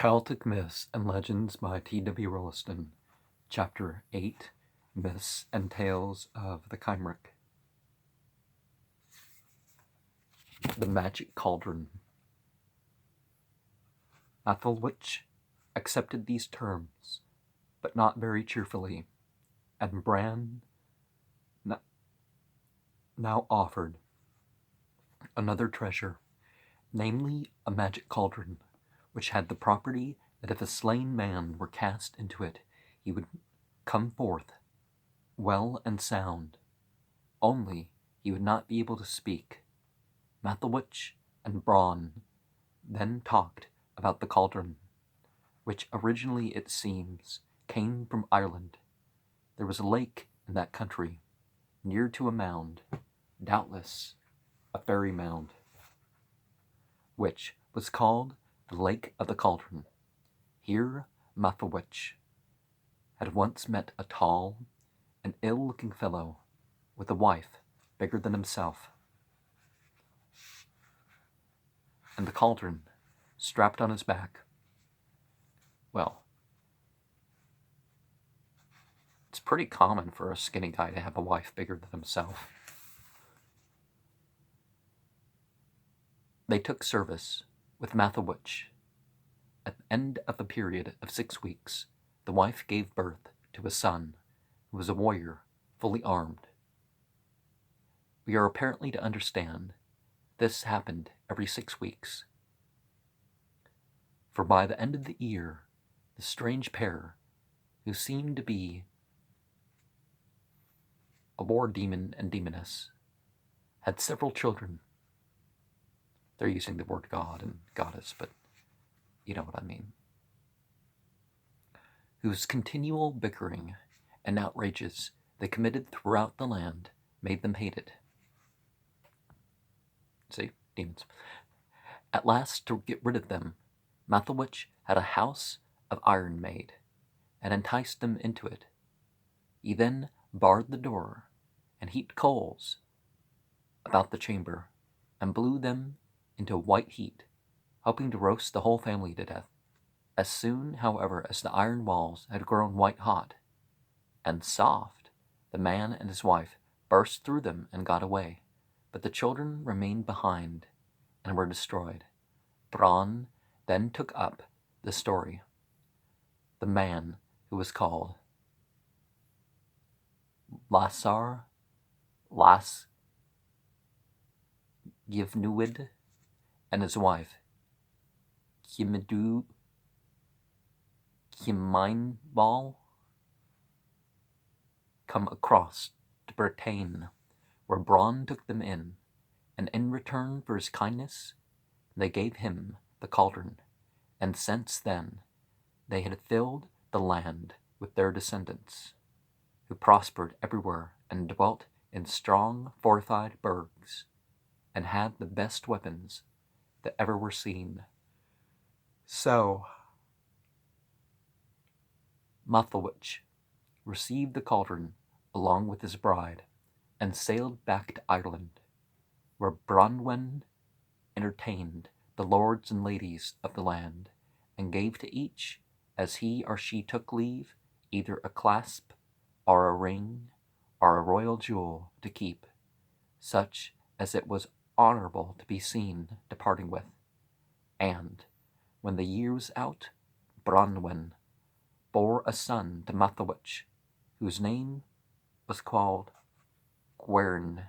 Celtic Myths and Legends by T.W. Rolleston, Chapter 8, Myths and Tales of the Cymry. The Magic Cauldron. Athelwich accepted these terms, but not very cheerfully, and Bran now offered another treasure, namely a magic cauldron, which had the property that if a slain man were cast into it, he would come forth well and sound, only he would not be able to speak. Mathelwich and Bronn then talked about the cauldron, which originally, it seems, came from Ireland. There was a lake in that country, near to a mound, doubtless a fairy mound, which was called the Lake of the Cauldron. Here Mathelwich had once met a tall and ill-looking fellow with a wife bigger than himself, and the cauldron strapped on his back. Well, it's pretty common for a skinny guy to have a wife bigger than himself. They took service with Mathelwich. At the end of a period of 6 weeks, the wife gave birth to a son who was a warrior, fully armed. We are apparently to understand this happened every 6 weeks, for by the end of the year, the strange pair, who seemed to be a war demon and demoness, had several children. They're using the word god and goddess, but you know what I mean. Whose continual bickering and outrages they committed throughout the land made them hate it. See, demons. At last, to get rid of them, Mathelwich had a house of iron made, and enticed them into it. He then barred the door, and heaped coals about the chamber, and blew them into white heat, hoping to roast the whole family to death. As soon, however, as the iron walls had grown white hot and soft, the man and his wife burst through them and got away, but the children remained behind and were destroyed. Bronn then took up the story. The man, who was called Lasar Givnuid, and his wife Cymynbal, come across to Bretagne, where Bronn took them in, and in return for his kindness, they gave him the cauldron, and since then they had filled the land with their descendants, who prospered everywhere and dwelt in strong fortified burgs, and had the best weapons that ever were seen. So Mathelwich received the cauldron along with his bride, and sailed back to Ireland, where Bronwen entertained the lords and ladies of the land, and gave to each, as he or she took leave, either a clasp, or a ring, or a royal jewel to keep, such as it was honourable to be seen departing with. And when the year was out, Bronwen bore a son to Mathelwich, whose name was called Gwern.